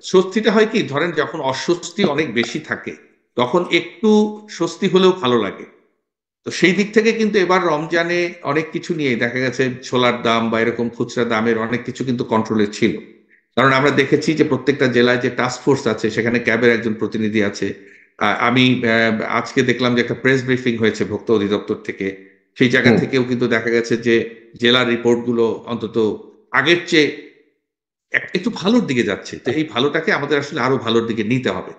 স্বস্তিটা হয় কি, ধরেন যখন অস্বস্তি অনেক বেশি থাকে তখন একটু স্বস্তি হলেও ভালো লাগে। তো সেই দিক থেকে কিন্তু এবার রমজানে অনেক কিছু নিয়ে দেখা গেছে, ছোলার দাম বা এরকম খুচরা দামের অনেক কিছু কিন্তু কন্ট্রোলে ছিল। কারণ আমরা দেখেছি যে প্রত্যেকটা জেলায় যে টাস্ক ফোর্স আছে সেখানে ক্যাবের একজন প্রতিনিধি আছে। আমি আজকে দেখলাম যে একটা প্রেস ব্রিফিং হয়েছে ভোক্তা অধিদপ্তর থেকে, সেই জায়গা হুম। থেকেও কিন্তু দেখা গেছে যে জেলার রিপোর্টগুলো অন্তত আগের চেয়ে একটু ভালোর দিকে যাচ্ছে। তো এই ভালোটাকে আমাদের আসলে আরো ভালোর দিকে নিতে হবে।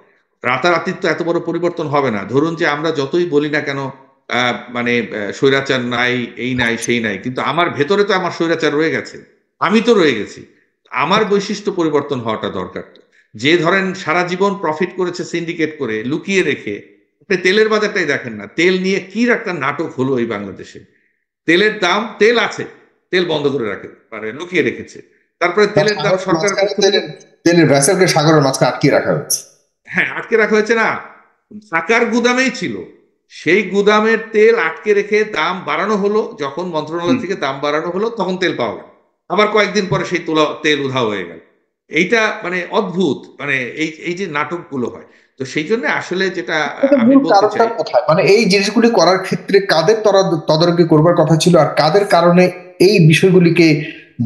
রাতারাতি তো এত বড় পরিবর্তন হবে না। ধরুন যে আমরা যতই বলি না কেন মানে স্বৈরাচার নাই, এই নাই সেই নাই, কিন্তু আমার ভেতরে তো আমার স্বৈরাচার রয়ে গেছে, আমি তো রয়ে গেছি। আমার বৈশিষ্ট্য পরিবর্তন হওয়াটা দরকার। তো যে ধরেন সারা জীবন প্রফিট করেছে সিন্ডিকেট করে লুকিয়ে রেখে, আপনি তেলের বাজারটাই দেখেন না, তেল নিয়ে কি একটা নাটক হলো এই বাংলাদেশে। তেলের দাম, তেল আছে, তেল বন্ধ করে রাখে, মানে লুকিয়ে রেখেছে। তারপরে বা তেলের দাম সাগরের সরকারের মাঝখানে পক্ষ থেকে, তেলের তেলের ভেসেলকে সাগরের মাঝখানে আটকে রাখা হয়েছে। হ্যাঁ আটকে রাখা হয়েছে না, ঢাকার গুদামেই ছিল। সেই গুদামের তেল আটকে রেখে দাম বাড়ানো হলো, যখন মন্ত্রণালয় হুম। থেকে দাম বাড়ানো হলো তখন তেল পাওয়া গেল। আবার কয়েকদিন পরে সেই তেল উধাও হয়ে গেল। এইটা মানে অদ্ভুত, মানে এই এই যে নাটকগুলো হয়। তো সেই জন্য আসলে যেটা এটার আমি মূল বলতে কারণটা চাই, কোথায়, মানে এই জিনিসগুলি করার ক্ষেত্রে কাদের তদারকি করবার কথা ছিল, আর কাদের কারণে এই বিষয়গুলিকে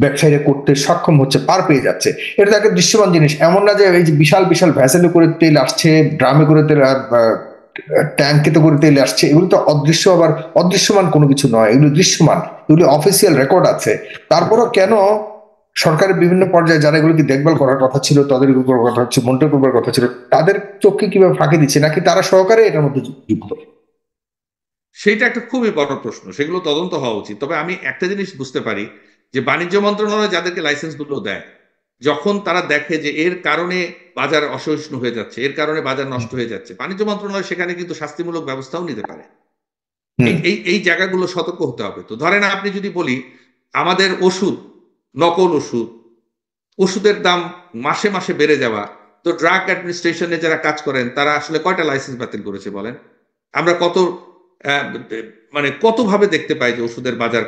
ব্যবসায়ীরা করতে সক্ষম হচ্ছে, পার পেয়ে যাচ্ছে? এটা তো একটা দৃশ্যমান জিনিস, এমন না যে এই যে বিশাল বিশাল ভ্যাসেলে করে তেল আসছে, ড্রামে করে তেল আর ট্যাঙ্কে তো করে তেল আসছে, এগুলো তো অদৃশ্য, আবার অদৃশ্যমান কোনো কিছু নয়, এগুলো দৃশ্যমান, এগুলো অফিসিয়াল রেকর্ড আছে। তারপরও কেন সরকারের বিভিন্ন পর্যায়ে যারা এগুলোকে দেখভাল করার কথা ছিল, তাদের উপর কথা হচ্ছে, মনিটর করবার কথা ছিল, তাদের চোখকে কিভাবে ফাঁকি দিচ্ছে, নাকি তারা সহকারে এটার মধ্যে যুক্ত? সেইটা একটা খুবই বড় প্রশ্ন, সেগুলো তদন্ত হওয়া উচিত। তবে আমি একটা জিনিস বুঝতে পারি, যে বাণিজ্য মন্ত্রণালয় যাদেরকে লাইসেন্স গুলো দেয়, যখন তারা দেখে যে এর কারণে বাজার অসহিষ্ণু হয়ে যাচ্ছে, এর কারণে বাজার নষ্ট হয়ে যাচ্ছে, বাণিজ্য মন্ত্রণালয় সেখানে কিন্তু শাস্তিমূলক ব্যবস্থাও নিতে পারে। হুম। এই এই এই জায়গাগুলো সতর্ক হতে হবে। তো ধরেন আপনি যদি বলি, আমাদের ওষুধ, নকল ওষুধ, ওষুধের দাম মাসে মাসে বেড়ে যাওয়া, তো ড্রাগ অ্যাডমিনিস্ট্রেশনে যারা কাজ করেন তারা আসলে কয়টা লাইসেন্স বাতিল করেছে বলেন? আমরা কত আহ, মানে কত ভাবে দেখতে পাই যে ওষুধের বাজার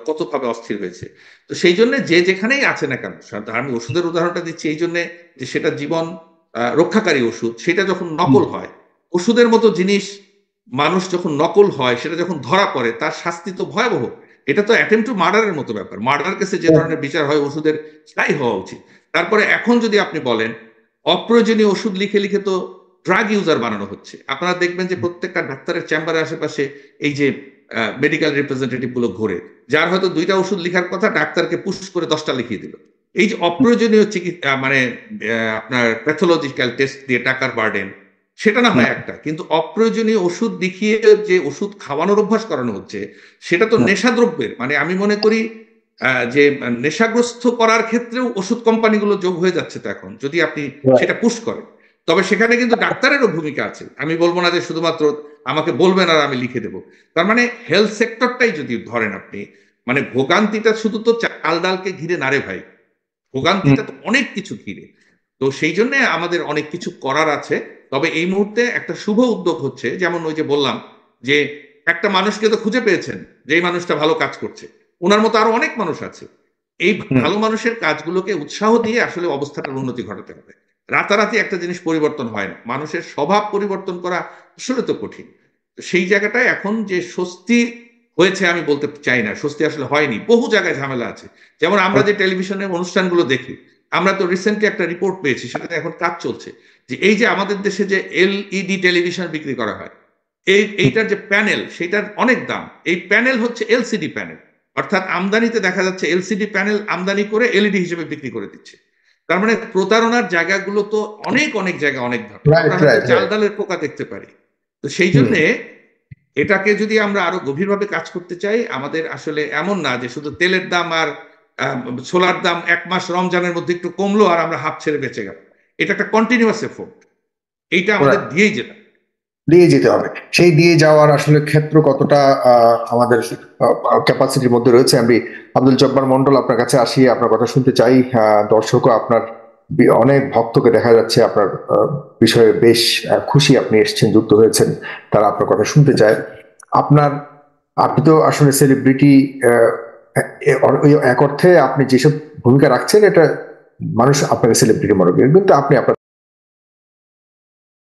কত ভাবে অস্থির হয়েছে। তো সেই জন্য যে যেখানেই আছে না কেন, আমি ওষুধের উদাহরণটা দিচ্ছি এই জন্য যে সেটা জীবন রক্ষাকারী ওষুধ, সেটা যখন হুম। নকল হয়, ওষুধের মতো জিনিস মানুষ যখন নকল হয়, সেটা যখন ধরা পড়ে তার শাস্তি তো ভয়াবহ। এটা তো অ্যাটেম্প টু মার্ডারের মতো ব্যাপার, মার্ডার কেসে যে ধরনের বিচার হয় ওষুধের, তাই হওয়া উচিত। তারপরে এখন যদি আপনি বলেন, অপ্রয়োজনীয় ওষুধ লিখে লিখে তো ড্রাগ ইউজার বানানো হচ্ছে। আপনারা দেখবেন যে প্রত্যেকটা ডাক্তারের চেম্বারের আশেপাশে এই যে মেডিকেল রিপ্রেজেন্টেটিভ গুলো ঘুরে, যার হয়তো দুইটা ওষুধ লিখার কথা, ডাক্তারকে পুশ করে 10টা লিখিয়ে দিল। এই যে অপ্রয়োজনীয় চিকিৎসা, মানে আপনার প্যাথোলজিক্যাল টেস্ট দিয়ে টাকার বার্ডেন, সেটা না হুম। হয় একটা, কিন্তু অপ্রয়োজনীয় ওষুধ লিখিয়ে যে ওষুধ খাওয়ানোর অভ্যাস করানো হচ্ছে, সেটা তো হুম। নেশাদ্রব্যের, মানে আমি মনে করি যে নেশাগ্রস্ত করার ক্ষেত্রেও ওষুধ কোম্পানিগুলো যোগ হয়ে যাচ্ছে তো এখন, যদি আপনি Right. সেটা পুশ করেন। তবে সেখানে কিন্তু ডাক্তারেরও ভূমিকা আছে, আমি বলবো না যে শুধুমাত্র আমাকে বলবেন আর আমি লিখে দেবো। তার মানে হেলথ সেক্টরটাই যদি ধরেন আপনি, মানে ভোগান্তিটা শুধু তো চাল ডালকে ঘিরে না রে ভাই, হুম। ভোগান্তিটা তো অনেক কিছু ঘিরে। তো সেই জন্য আমাদের অনেক কিছু করার আছে। তবে এই মুহূর্তে একটা শুভ উদ্যোগ হচ্ছে, যেমন ওই যে বললাম যে একটা মানুষকে তো খুঁজে পেয়েছেন, যেই মানুষটা ভালো কাজ করছে, ওনার মতো আরো অনেক মানুষ আছে। এই হুম। ভালো মানুষের কাজগুলোকে উৎসাহ দিয়ে আসলে অবস্থাটার উন্নতি ঘটাতে হবে। রাতারাতি একটা জিনিস পরিবর্তন হয় না, মানুষের স্বভাব পরিবর্তন করা আসলে তো কঠিন। তো সেই জায়গাটায় এখন যে স্বস্তি হয়েছে আমি বলতে চাই না, স্বস্তি আসলে হয়নি, বহু জায়গায় ঝামেলা আছে। যেমন আমরা যে টেলিভিশনের অনুষ্ঠানগুলো দেখি, আমরা তো রিসেন্টলি একটা রিপোর্ট পেয়েছি, সেটাতে এখন কাজ চলছে, যে এই যে আমাদের দেশে যে এলইডি টেলিভিশন বিক্রি করা হয়, এইটার যে প্যানেল সেটার অনেক দাম। এই প্যানেল হচ্ছে এলসিডি প্যানেল, অর্থাৎ আমদানিতে দেখা যাচ্ছে এলসিডি প্যানেল আমদানি করে এলইডি হিসেবে বিক্রি করে দিচ্ছে। তার মানে প্রতারণার জায়গাগুলো তো অনেক অনেক জায়গা অনেক ভাবে, আমরা রাইট, হয়তো রাইট, চাল রাইট। ডালের পোকা দেখতে পারি। তো সেই হুম। জন্যে এটাকে যদি আমরা আরো গভীরভাবে কাজ করতে চাই, আমাদের আসলে এমন না যে শুধু তেলের দাম আর আহ, ছোলার দাম 1 মাস রমজানের মধ্যে একটু কমলো আর আমরা হাফ ছেড়ে বেঁচে গেল। এটা একটা কন্টিনিউয়াস এফোর্ট, এইটা আমাদের Right. দিয়েই যেতে হবে। দিয়ে যেতে হবে। সেই দিয়ে যাওয়ার আসলে ক্ষেত্র কতটা আমাদের ক্যাপাসিটির মধ্যে রয়েছে? আমি আব্দুল জব্বার মন্ডল আপনার কাছে আসি, আপনার কথা শুনতে চাই। দর্শকও আপনার অনেক ভক্তকে দেখা যাচ্ছে আপনার বিষয়ে বেশ খুশি, আপনি এসেছেন, যুক্ত হয়েছেন, তারা আপনার কথা শুনতে চায়। আপনার, আপনি তো আসলে সেলিব্রিটি, এক অর্থে আপনি যেসব ভূমিকা রাখছেন, এটা মানুষ আপনাকে সেলিব্রিটি মনে করে, কিন্তু আপনি আপনার